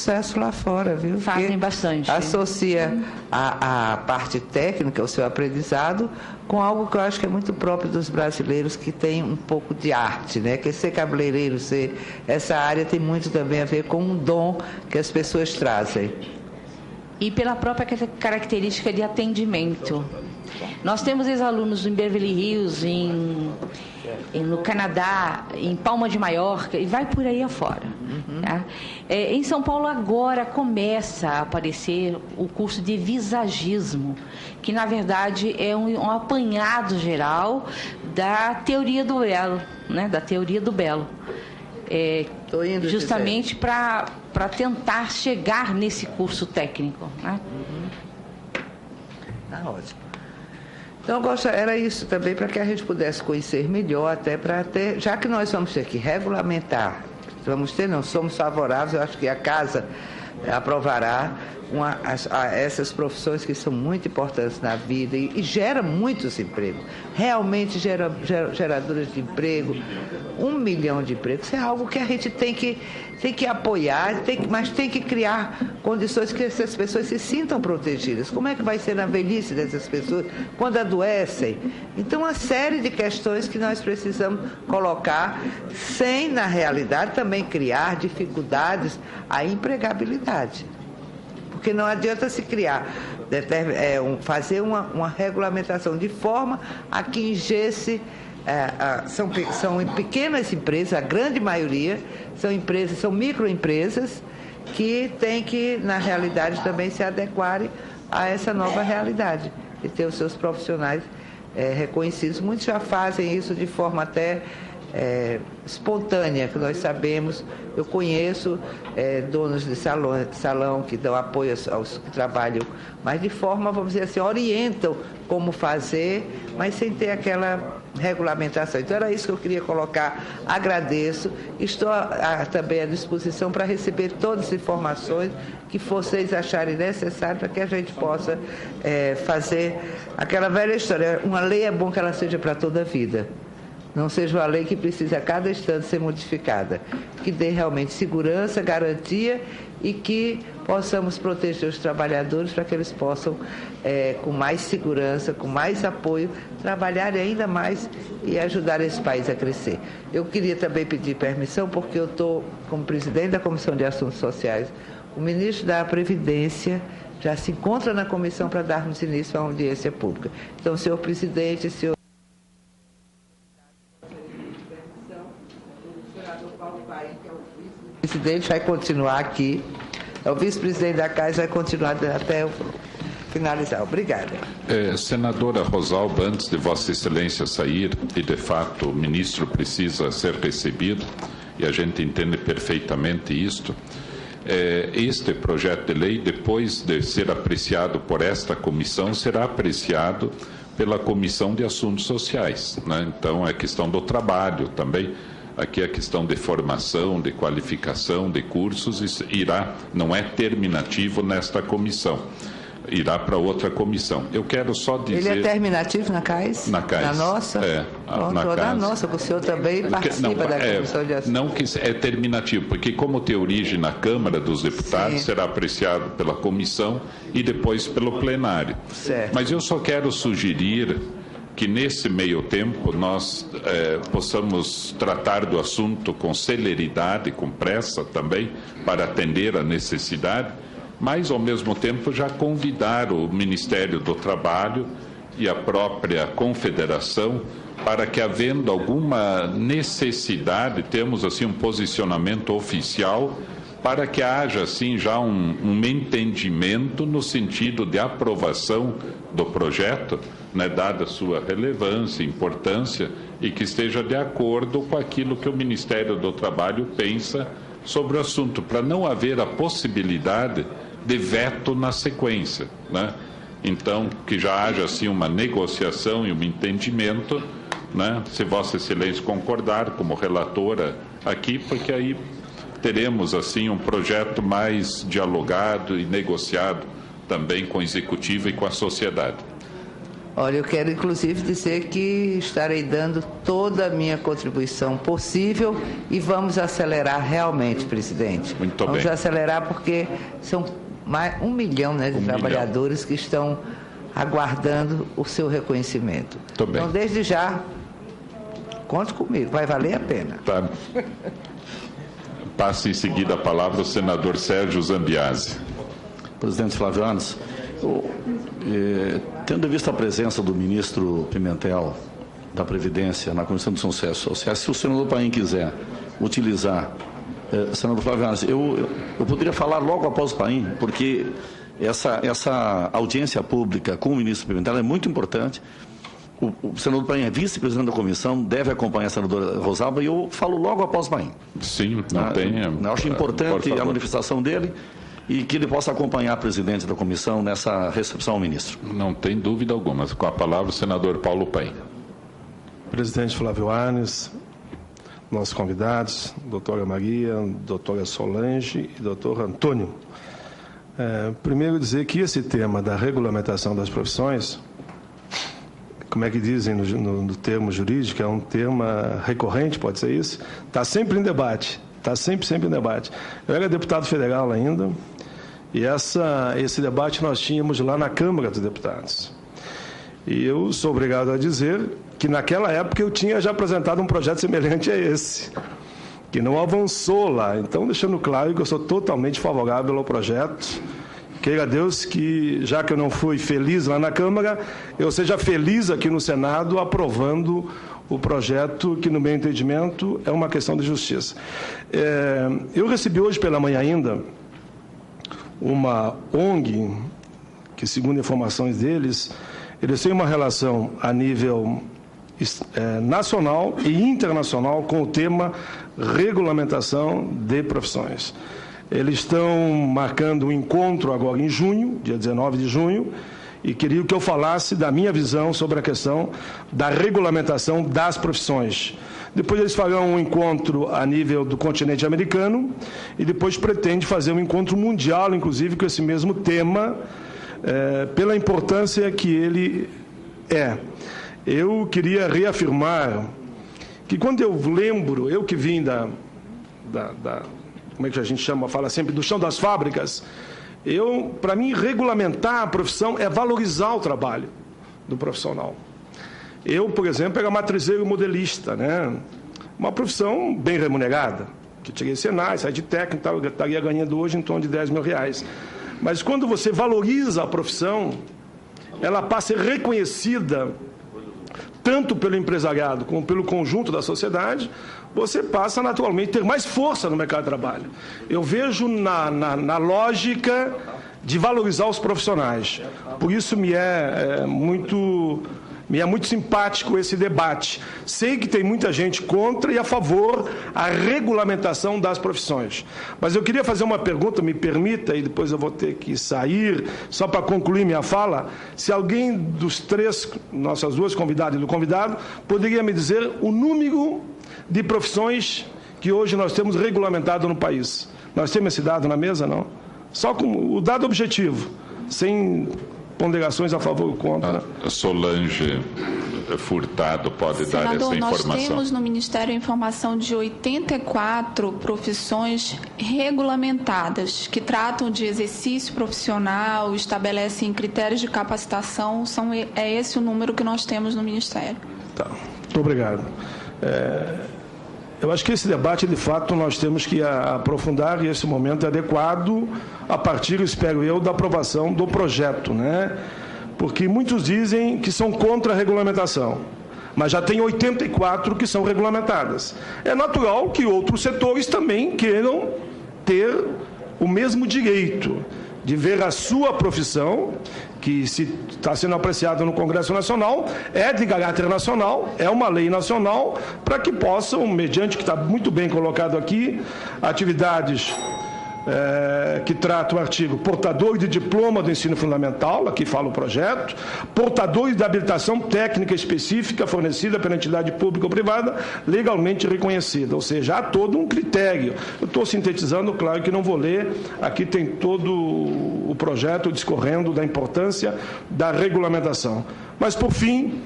sucesso lá fora, viu? Fazem porque bastante. Associa a parte técnica, o seu aprendizado, com algo que eu acho que é muito próprio dos brasileiros, que tem um pouco de arte, né? Que ser cabeleireiro, essa área tem muito também a ver com um dom que as pessoas trazem. E pela própria característica de atendimento. Nós temos ex-alunos em Beverly Hills, no Canadá, em Palma de Maiorca, e vai por aí afora. Tá? Em São Paulo agora começa a aparecer o curso de visagismo, que na verdade é um apanhado geral da teoria do belo, né? Da teoria do belo. Justamente para tentar chegar nesse curso técnico. Né? Tá ótimo. Então, era isso também, para que a gente pudesse conhecer melhor, até para ter, já que nós vamos ter que regulamentar, somos favoráveis, eu acho que a Casa aprovará essas profissões que são muito importantes na vida e gera muitos empregos, realmente geradoras de emprego, 1 milhão de empregos. Isso é algo que a gente tem que apoiar, mas tem que criar condições que essas pessoas se sintam protegidas. Como é que vai ser na velhice dessas pessoas, quando adoecem? Então, uma série de questões que nós precisamos colocar, sem, na realidade, também criar dificuldades à empregabilidade. Porque não adianta se criar, fazer uma regulamentação de forma a que ingesse. São pequenas empresas, a grande maioria são microempresas que têm que, na realidade, também se adequarem a essa nova realidade e ter os seus profissionais reconhecidos. Muitos já fazem isso de forma até espontânea, que nós sabemos. Eu conheço donos de salão que dão apoio aos que trabalham, mas de forma, vamos dizer assim, orientam como fazer, mas sem ter aquela regulamentação. Então, era isso que eu queria colocar. Agradeço. Estou também à disposição para receber todas as informações que vocês acharem necessárias para que a gente possa fazer aquela velha história. Uma lei é bom que ela seja para toda a vida. Não seja uma lei que precisa a cada instante ser modificada. Que dê realmente segurança, garantia e que possamos proteger os trabalhadores para que eles possam, com mais segurança, com mais apoio, trabalhar ainda mais e ajudar esse país a crescer. Eu queria também pedir permissão, porque eu estou como presidente da Comissão de Assuntos Sociais. O ministro da Previdência já se encontra na comissão para darmos início à audiência pública. Então, senhor presidente, senhor o presidente vai continuar aqui, o vice-presidente da Casa vai continuar até eu finalizar. Obrigada. Senadora Rosalba, antes de Vossa Excelência sair, e de fato o ministro precisa ser recebido, e a gente entende perfeitamente isto, este projeto de lei, depois de ser apreciado por esta comissão, será apreciado pela Comissão de Assuntos Sociais, né? Então, é questão do trabalho também. Aqui a questão de formação, de qualificação, de cursos, não é terminativo nesta comissão, irá para outra comissão. Eu quero só dizer... Ele é terminativo na CAIS? Na CAIS. Na nossa? Na nossa, o senhor também participa da Comissão de Assuntos. Não que é terminativo, porque como tem origem na Câmara dos Deputados, será apreciado pela comissão e depois pelo plenário. Certo. Mas eu só quero sugerir que nesse meio tempo nós possamos tratar do assunto com celeridade, com pressa também, para atender a necessidade, mas ao mesmo tempo já convidar o Ministério do Trabalho e a própria Confederação para que, havendo alguma necessidade, temos assim um posicionamento oficial para que haja assim já um entendimento no sentido de aprovação do projeto, né, dada a sua relevância, importância, e que esteja de acordo com aquilo que o Ministério do Trabalho pensa sobre o assunto, para não haver a possibilidade de veto na sequência, né? Então, que já haja assim uma negociação e um entendimento, né, se Vossa Excelência concordar como relatora aqui, porque aí teremos assim um projeto mais dialogado e negociado também com o Executivo e com a sociedade. Olha, eu quero inclusive dizer que estarei dando toda a minha contribuição possível e vamos acelerar realmente, presidente. Muito bem. Vamos acelerar porque são mais 1 milhão, né, de trabalhadores que estão aguardando o seu reconhecimento. Muito bem. Então, desde já, conte comigo, vai valer a pena. Tá. Passe em seguida a palavra ao senador Sérgio Zambiase. Presidente Flávio Arnes, tendo visto a presença do ministro Pimentel da Previdência na Comissão de Sucesso Social, se o senador Paim quiser utilizar, senador Flávio Arnes, eu poderia falar logo após o Paim, porque essa audiência pública com o ministro Pimentel é muito importante. O senador Paim é vice-presidente da comissão, deve acompanhar a senadora Rosalba, e eu falo logo após o Paim. Sim, não tem... Eu acho importante a manifestação dele e que ele possa acompanhar a presidente da comissão nessa recepção ao ministro. Não tem dúvida alguma. Com a palavra, o senador Paulo Paim. Presidente Flávio Arnes, nossos convidados, doutora Maria, doutora Solange e doutor Antônio. Primeiro dizer que esse tema da regulamentação das profissões, como é que dizem no termo jurídico, é um tema recorrente, pode ser isso? Está sempre em debate, está sempre em debate. Eu era deputado federal ainda, e esse debate nós tínhamos lá na Câmara dos Deputados. E eu sou obrigado a dizer que naquela época eu tinha já apresentado um projeto semelhante a esse, que não avançou lá. Então, deixando claro que eu sou totalmente favorável ao projeto. Queira Deus que, já que eu não fui feliz lá na Câmara, eu seja feliz aqui no Senado, aprovando o projeto que, no meu entendimento, é uma questão de justiça. Eu recebi hoje pela manhã ainda uma ONG, que, segundo informações deles, eles têm uma relação a nível nacional e internacional com o tema regulamentação de profissões. Eles estão marcando um encontro agora em junho, dia 19 de junho, e queriam que eu falasse da minha visão sobre a questão da regulamentação das profissões. Depois eles farão um encontro a nível do continente americano e depois pretende fazer um encontro mundial, inclusive, com esse mesmo tema, pela importância que ele é. Eu queria reafirmar que quando eu lembro, eu que vim como é que a gente fala sempre, do chão das fábricas, para mim, regulamentar a profissão é valorizar o trabalho do profissional. Eu, por exemplo, era matrizeiro modelista, né? Uma profissão bem remunerada, que tirei Senai, saí de técnico, eu estaria ganhando hoje em torno de R$10 mil. Mas quando você valoriza a profissão, ela passa a ser reconhecida tanto pelo empresariado como pelo conjunto da sociedade, você passa naturalmente a ter mais força no mercado de trabalho. Eu vejo na lógica de valorizar os profissionais. Por isso me é muito simpático esse debate. Sei que tem muita gente contra e a favor a regulamentação das profissões. Mas eu queria fazer uma pergunta, me permita, e depois eu vou ter que sair, só para concluir minha fala. Se alguém dos três, nossas duas convidadas e do convidado, poderia me dizer o número de profissões que hoje nós temos regulamentado no país. Nós temos esse dado na mesa, não? Só com o dado objetivo, sem ponderações a favor ou contra. A Solange Furtado pode dar essa informação. Nós temos no Ministério a informação de 84 profissões regulamentadas, que tratam de exercício profissional, estabelecem critérios de capacitação. É esse o número que nós temos no Ministério. Tá. Muito obrigado. Eu acho que esse debate, de fato, nós temos que aprofundar, e esse momento é adequado a partir, espero eu, da aprovação do projeto, né? Porque muitos dizem que são contra a regulamentação, mas já tem 84 que são regulamentadas. É natural que outros setores também queiram ter o mesmo direito de ver a sua profissão, que se está sendo apreciada no Congresso Nacional, é de caráter nacional, é uma lei nacional, para que possam, mediante, que está muito bem colocado aqui, atividades que trata o artigo portador de diploma do ensino fundamental, aqui fala o projeto, portadores de habilitação técnica específica fornecida pela entidade pública ou privada legalmente reconhecida, ou seja, há todo um critério. Eu estou sintetizando, claro que não vou ler, aqui tem todo o projeto discorrendo da importância da regulamentação. Mas, por fim,